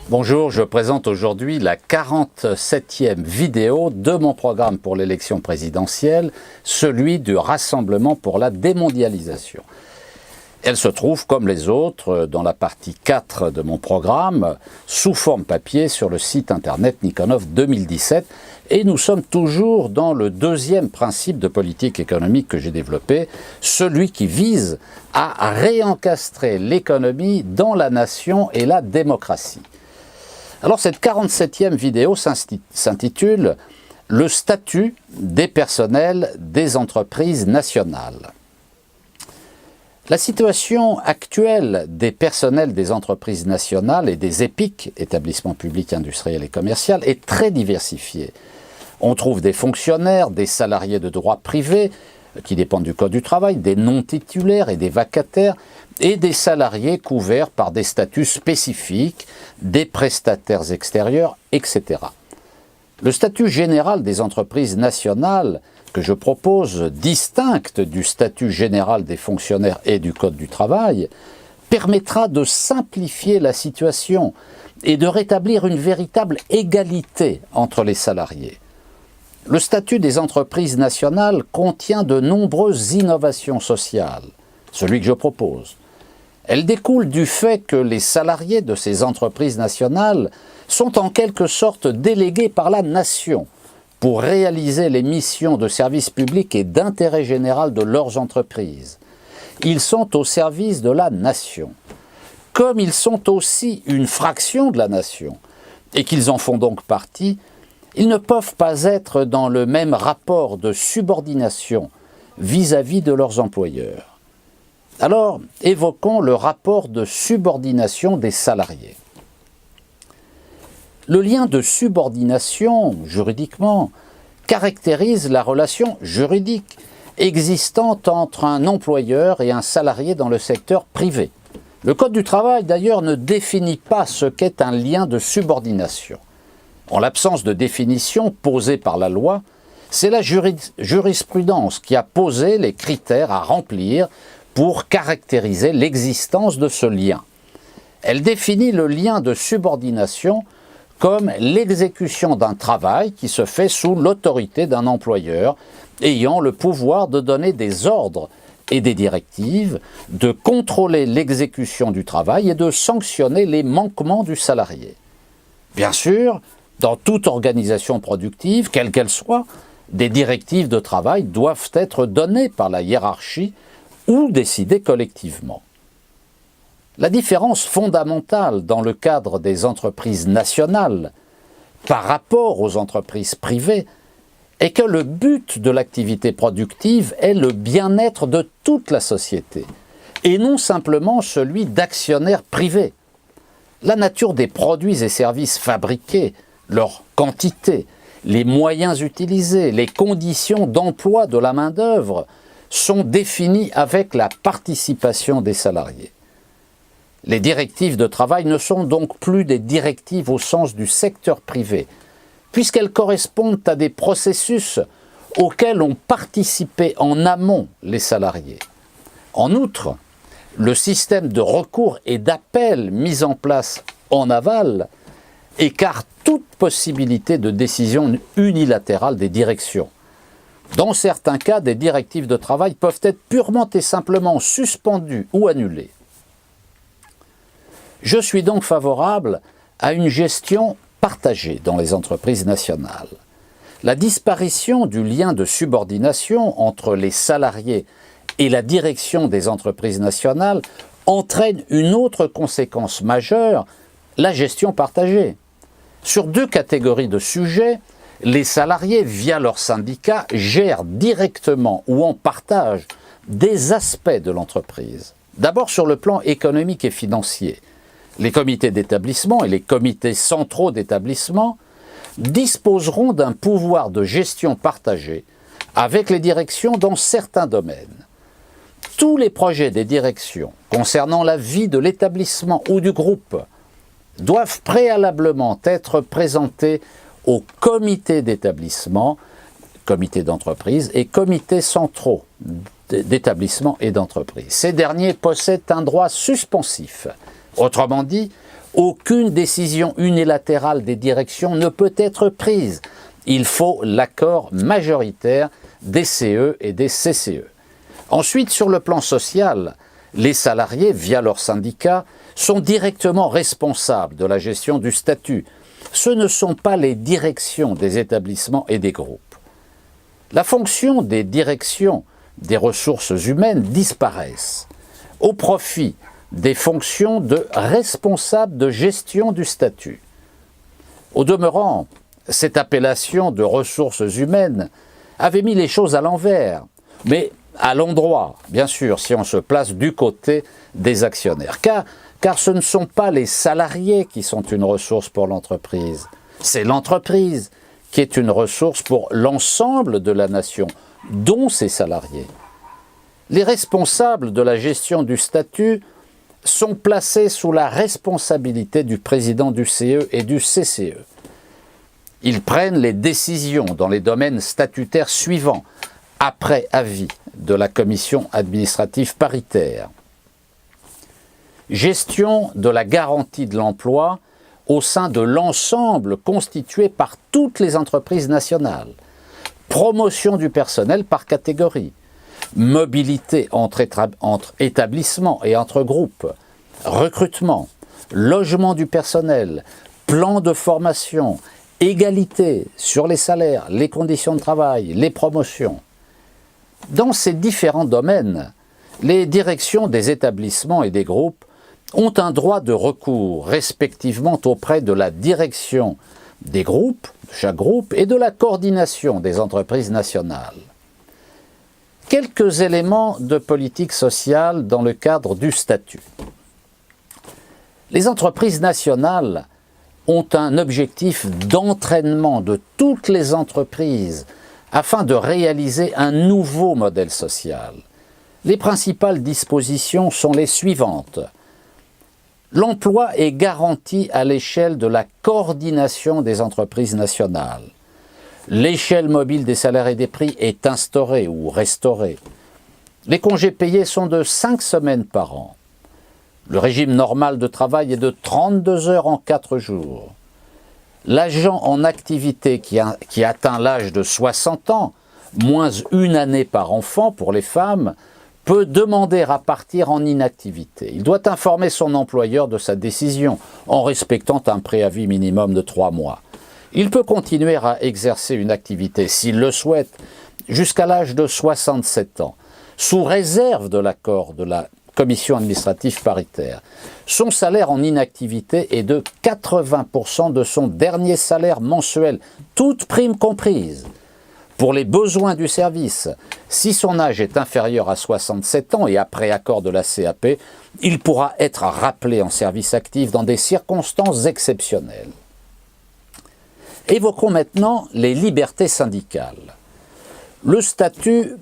Bonjour, je présente aujourd'hui la 47e vidéo de mon programme pour l'élection présidentielle, celui du Rassemblement pour la démondialisation. Elle se trouve, comme les autres, dans la partie 4 de mon programme, sous forme papier sur le site internet Nikonov 2017, et nous sommes toujours dans le deuxième principe de politique économique que j'ai développé, celui qui vise à réencastrer l'économie dans la nation et la démocratie. Alors cette 47e vidéo s'intitule « Le statut des personnels des entreprises nationales ». La situation actuelle des personnels des entreprises nationales et des EPIC, établissements publics industriels et commerciaux, est très diversifiée. On trouve des fonctionnaires, des salariés de droit privé qui dépendent du Code du travail, des non-titulaires et des vacataires, et des salariés couverts par des statuts spécifiques, des prestataires extérieurs, etc. Le statut général des entreprises nationales que je propose, distinct du statut général des fonctionnaires et du Code du travail, permettra de simplifier la situation et de rétablir une véritable égalité entre les salariés. Le statut des entreprises nationales contient de nombreuses innovations sociales, celui que je propose. Elle découle du fait que les salariés de ces entreprises nationales sont en quelque sorte délégués par la nation pour réaliser les missions de service public et d'intérêt général de leurs entreprises. Ils sont au service de la nation. Comme ils sont aussi une fraction de la nation et qu'ils en font donc partie, ils ne peuvent pas être dans le même rapport de subordination vis-à-vis de leurs employeurs. Alors, évoquons le rapport de subordination des salariés. Le lien de subordination, juridiquement, caractérise la relation juridique existante entre un employeur et un salarié dans le secteur privé. Le Code du travail, d'ailleurs, ne définit pas ce qu'est un lien de subordination. En l'absence de définition posée par la loi, c'est la jurisprudence qui a posé les critères à remplir pour caractériser l'existence de ce lien. Elle définit le lien de subordination comme l'exécution d'un travail qui se fait sous l'autorité d'un employeur ayant le pouvoir de donner des ordres et des directives, de contrôler l'exécution du travail et de sanctionner les manquements du salarié. Bien sûr, dans toute organisation productive, quelle qu'elle soit, des directives de travail doivent être données par la hiérarchie ou décidées collectivement. La différence fondamentale dans le cadre des entreprises nationales par rapport aux entreprises privées est que le but de l'activité productive est le bien-être de toute la société et non simplement celui d'actionnaires privés. La nature des produits et services fabriqués, leur quantité, les moyens utilisés, les conditions d'emploi de la main-d'œuvre sont définis avec la participation des salariés. Les directives de travail ne sont donc plus des directives au sens du secteur privé, puisqu'elles correspondent à des processus auxquels ont participé en amont les salariés. En outre, le système de recours et d'appel mis en place en aval écarte toute possibilité de décision unilatérale des directions. Dans certains cas, des directives de travail peuvent être purement et simplement suspendues ou annulées. Je suis donc favorable à une gestion partagée dans les entreprises nationales. La disparition du lien de subordination entre les salariés et la direction des entreprises nationales entraîne une autre conséquence majeure, la gestion partagée. Sur deux catégories de sujets, les salariés, via leurs syndicats, gèrent directement ou en partage des aspects de l'entreprise. D'abord sur le plan économique et financier. Les comités d'établissement et les comités centraux d'établissement disposeront d'un pouvoir de gestion partagé avec les directions dans certains domaines. Tous les projets des directions concernant la vie de l'établissement ou du groupe doivent préalablement être présentés aux comités d'établissement, comités d'entreprise et comités centraux d'établissement et d'entreprise. Ces derniers possèdent un droit suspensif. Autrement dit, Aucune décision unilatérale des directions ne peut être prise. Il faut l'accord majoritaire des CE et des CCE. Ensuite, sur le plan social, les salariés, via leurs syndicats, sont directement responsables de la gestion du statut. Ce ne sont pas les directions des établissements et des groupes. La fonction des directions des ressources humaines disparaissent au profit des fonctions de responsable de gestion du statut. Au demeurant, cette appellation de ressources humaines avait mis les choses à l'envers, mais à l'endroit, bien sûr, si on se place du côté des actionnaires. Car ce ne sont pas les salariés qui sont une ressource pour l'entreprise, c'est l'entreprise qui est une ressource pour l'ensemble de la nation, dont ses salariés. Les responsables de la gestion du statut sont placés sous la responsabilité du président du CE et du CCE. Ils prennent les décisions dans les domaines statutaires suivants, après avis de la commission administrative paritaire. Gestion de la garantie de l'emploi au sein de l'ensemble constitué par toutes les entreprises nationales. Promotion du personnel par catégorie. Mobilité entre établissements et entre groupes. Recrutement. Logement du personnel. Plan de formation. Égalité sur les salaires, les conditions de travail, les promotions. Dans ces différents domaines, les directions des établissements et des groupes ont un droit de recours, respectivement auprès de la direction des groupes, de chaque groupe, et de la coordination des entreprises nationales. Quelques éléments de politique sociale dans le cadre du statut. Les entreprises nationales ont un objectif d'entraînement de toutes les entreprises afin de réaliser un nouveau modèle social. Les principales dispositions sont les suivantes. L'emploi est garanti à l'échelle de la coordination des entreprises nationales. L'échelle mobile des salaires et des prix est instaurée ou restaurée. Les congés payés sont de 5 semaines par an. Le régime normal de travail est de 32 heures en 4 jours. L'agent en activité qui atteint l'âge de 60 ans, moins 1 année par enfant pour les femmes, peut demander à partir en inactivité. Il doit informer son employeur de sa décision en respectant un préavis minimum de 3 mois. Il peut continuer à exercer une activité, s'il le souhaite, jusqu'à l'âge de 67 ans, sous réserve de l'accord de la commission administrative paritaire. Son salaire en inactivité est de 80% de son dernier salaire mensuel, toute prime comprise. Pour les besoins du service, si son âge est inférieur à 67 ans et après accord de la CAP, il pourra être rappelé en service actif dans des circonstances exceptionnelles. Évoquons maintenant les libertés syndicales. Le statut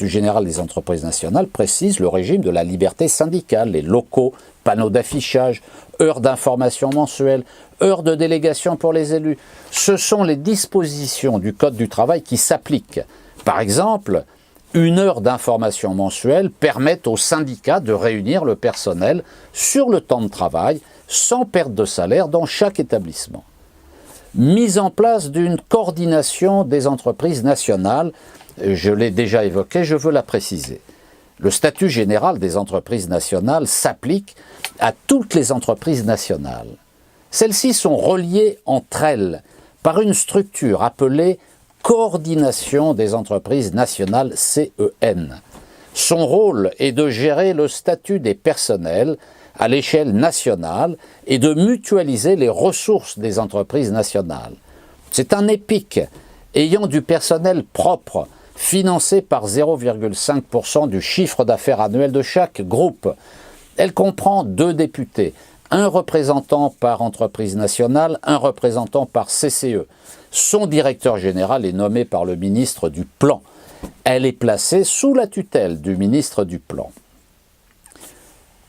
général des entreprises nationales précise le régime de la liberté syndicale, les locaux, panneaux d'affichage, heures d'information mensuelles, heures de délégation pour les élus. Ce sont les dispositions du Code du travail qui s'appliquent. Par exemple, 1 heure d'information mensuelle permet aux syndicats de réunir le personnel sur le temps de travail sans perte de salaire dans chaque établissement. Mise en place d'une coordination des entreprises nationales, je l'ai déjà évoqué, je veux la préciser. Le statut général des entreprises nationales s'applique à toutes les entreprises nationales. Celles-ci sont reliées entre elles par une structure appelée Coordination des entreprises nationales, CEN. Son rôle est de gérer le statut des personnels à l'échelle nationale et de mutualiser les ressources des entreprises nationales. C'est un EPIC ayant du personnel propre, financé par 0,5% du chiffre d'affaires annuel de chaque groupe. Elle comprend 2 députés, un représentant par entreprise nationale, un représentant par CCE. Son directeur général est nommé par le ministre du Plan. Elle est placée sous la tutelle du ministre du Plan.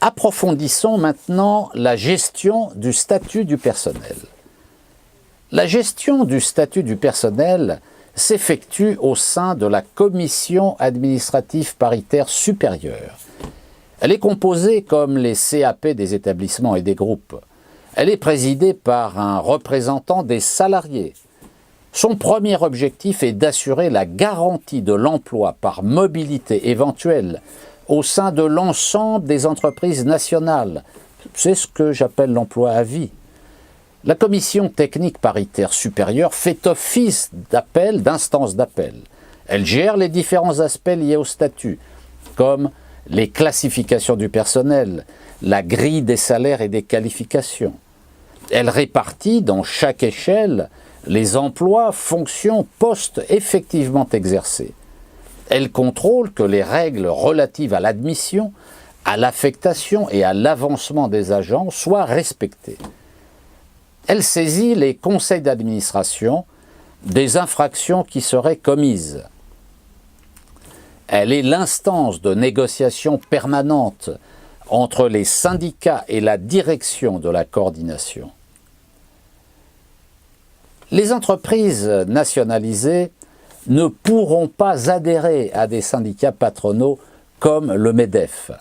Approfondissons maintenant la gestion du statut du personnel. La gestion du statut du personnel s'effectue au sein de la commission administrative paritaire supérieure. Elle est composée comme les CAP des établissements et des groupes. Elle est présidée par un représentant des salariés. Son premier objectif est d'assurer la garantie de l'emploi par mobilité éventuelle au sein de l'ensemble des entreprises nationales. C'est ce que j'appelle l'emploi à vie. La commission technique paritaire supérieure fait office d'appel, d'instance d'appel. Elle gère les différents aspects liés au statut, comme les classifications du personnel, la grille des salaires et des qualifications. Elle répartit dans chaque échelle les emplois, fonctions, postes effectivement exercés. Elle contrôle que les règles relatives à l'admission, à l'affectation et à l'avancement des agents soient respectées. Elle saisit les conseils d'administration des infractions qui seraient commises. Elle est l'instance de négociation permanente entre les syndicats et la direction de la coordination. Les entreprises nationalisées ne pourront pas adhérer à des syndicats patronaux comme le MEDEF.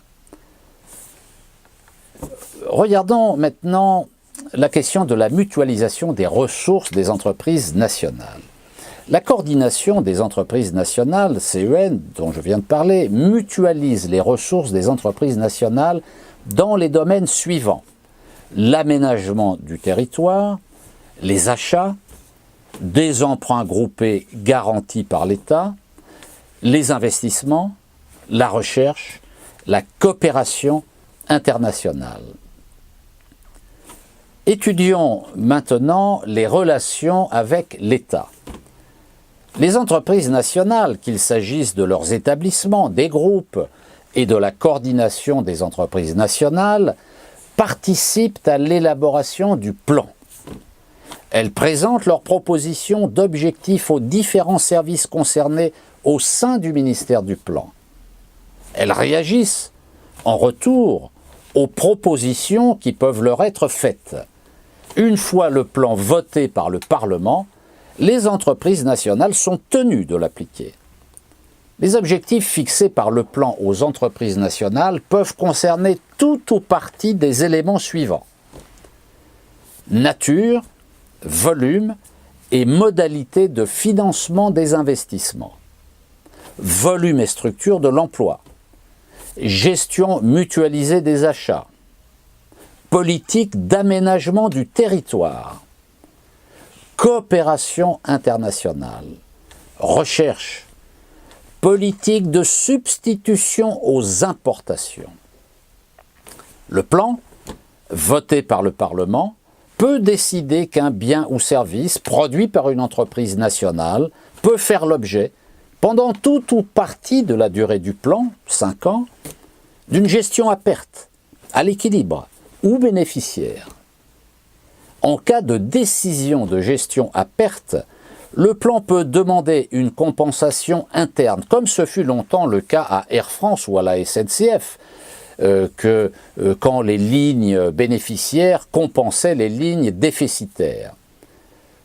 Regardons maintenant la question de la mutualisation des ressources des entreprises nationales. La coordination des entreprises nationales, CEN, dont je viens de parler, mutualise les ressources des entreprises nationales dans les domaines suivants: l'aménagement du territoire, les achats, des emprunts groupés garantis par l'État, les investissements, la recherche, la coopération internationale. Étudions maintenant les relations avec l'État. Les entreprises nationales, qu'il s'agisse de leurs établissements, des groupes et de la coordination des entreprises nationales, participent à l'élaboration du plan. Elles présentent leurs propositions d'objectifs aux différents services concernés au sein du ministère du Plan. Elles réagissent en retour aux propositions qui peuvent leur être faites. Une fois le plan voté par le Parlement, les entreprises nationales sont tenues de l'appliquer. Les objectifs fixés par le plan aux entreprises nationales peuvent concerner tout ou partie des éléments suivants: nature, volume et modalité de financement des investissements, volume et structure de l'emploi, gestion mutualisée des achats, politique d'aménagement du territoire, coopération internationale, recherche, politique de substitution aux importations. Le plan, voté par le Parlement, peut décider qu'un bien ou service produit par une entreprise nationale peut faire l'objet, pendant tout ou partie de la durée du plan, 5 ans, d'une gestion à perte, à l'équilibre ou bénéficiaire. En cas de décision de gestion à perte, le plan peut demander une compensation interne, comme ce fut longtemps le cas à Air France ou à la SNCF, quand les lignes bénéficiaires compensaient les lignes déficitaires.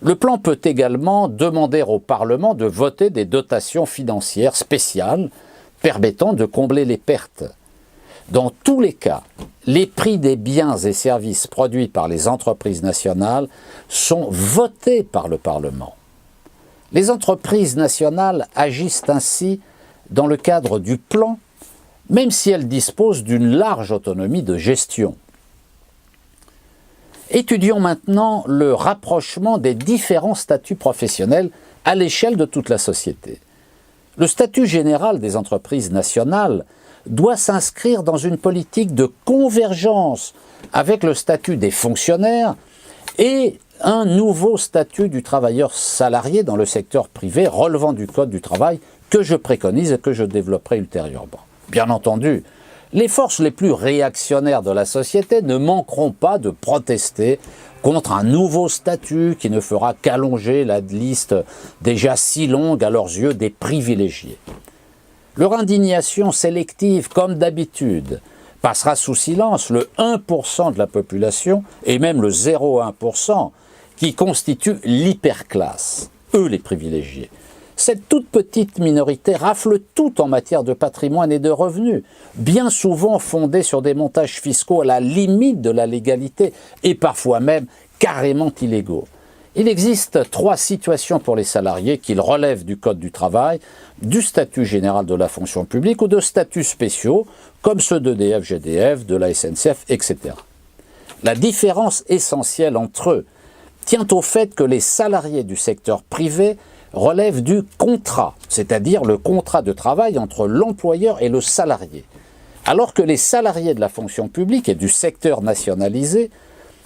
Le plan peut également demander au Parlement de voter des dotations financières spéciales permettant de combler les pertes. Dans tous les cas, les prix des biens et services produits par les entreprises nationales sont votés par le Parlement. Les entreprises nationales agissent ainsi dans le cadre du plan, même si elles disposent d'une large autonomie de gestion. Étudions maintenant le rapprochement des différents statuts professionnels à l'échelle de toute la société. Le statut général des entreprises nationales doit s'inscrire dans une politique de convergence avec le statut des fonctionnaires et un nouveau statut du travailleur salarié dans le secteur privé relevant du Code du travail que je préconise et que je développerai ultérieurement. Bien entendu, les forces les plus réactionnaires de la société ne manqueront pas de protester contre un nouveau statut qui ne fera qu'allonger la liste déjà si longue à leurs yeux des privilégiés. Leur indignation sélective, comme d'habitude, passera sous silence le 1% de la population et même le 0,1% qui constitue l'hyperclasse, eux les privilégiés. Cette toute petite minorité rafle tout en matière de patrimoine et de revenus, bien souvent fondés sur des montages fiscaux à la limite de la légalité et parfois même carrément illégaux. Il existe 3 situations pour les salariés qu'ils relèvent du Code du travail, du statut général de la fonction publique ou de statuts spéciaux, comme ceux d'EDF, GDF, de la SNCF, etc. La différence essentielle entre eux tient au fait que les salariés du secteur privé relèvent du contrat, c'est-à-dire le contrat de travail entre l'employeur et le salarié, alors que les salariés de la fonction publique et du secteur nationalisé,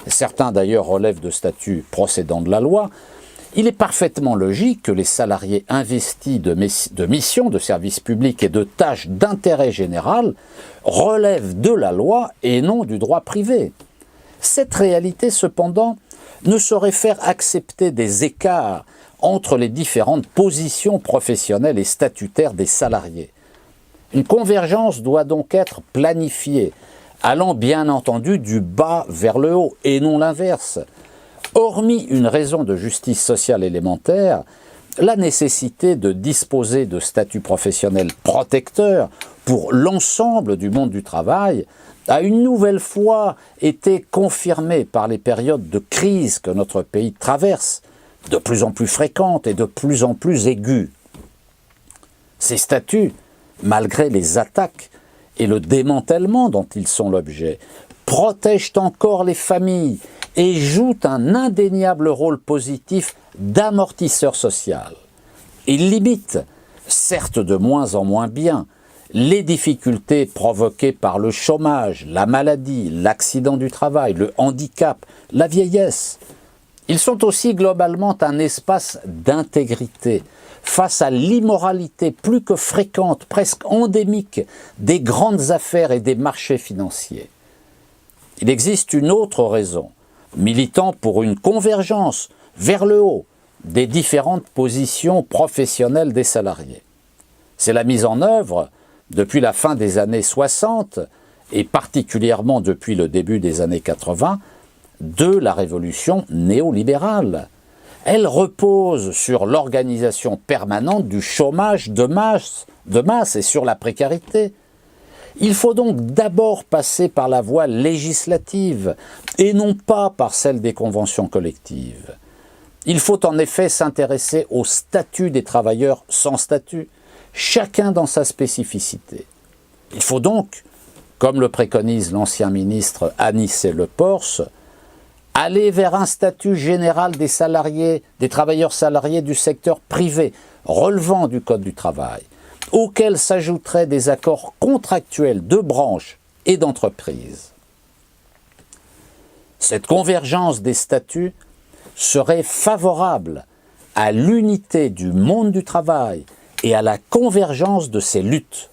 certains d'ailleurs relèvent de statuts procédant de la loi, il est parfaitement logique que les salariés investis de missions de service public et de tâches d'intérêt général relèvent de la loi et non du droit privé. Cette réalité, cependant, ne saurait faire accepter des écarts entre les différentes positions professionnelles et statutaires des salariés. Une convergence doit donc être planifiée, allant bien entendu du bas vers le haut et non l'inverse. Hormis une raison de justice sociale élémentaire, la nécessité de disposer de statuts professionnels protecteurs pour l'ensemble du monde du travail a une nouvelle fois été confirmée par les périodes de crise que notre pays traverse, de plus en plus fréquentes et de plus en plus aiguës. Ces statuts, malgré les attaques et le démantèlement dont ils sont l'objet, protègent encore les familles et jouent un indéniable rôle positif d'amortisseur social. Ils limitent, certes de moins en moins bien, les difficultés provoquées par le chômage, la maladie, l'accident du travail, le handicap, la vieillesse. Ils sont aussi globalement un espace d'intégrité face à l'immoralité plus que fréquente, presque endémique, des grandes affaires et des marchés financiers. Il existe une autre raison, militant pour une convergence vers le haut des différentes positions professionnelles des salariés. C'est la mise en œuvre, depuis la fin des années 60 et particulièrement depuis le début des années 80, de la révolution néolibérale. Elle repose sur l'organisation permanente du chômage de masse et sur la précarité. Il faut donc d'abord passer par la voie législative et non pas par celle des conventions collectives. Il faut en effet s'intéresser au statut des travailleurs sans statut, chacun dans sa spécificité. Il faut donc, comme le préconise l'ancien ministre Anicet Le Pors, aller vers un statut général des salariés, des travailleurs salariés du secteur privé, relevant du Code du travail, auquel s'ajouteraient des accords contractuels de branche et d'entreprise. Cette convergence des statuts serait favorable à l'unité du monde du travail et à la convergence de ses luttes.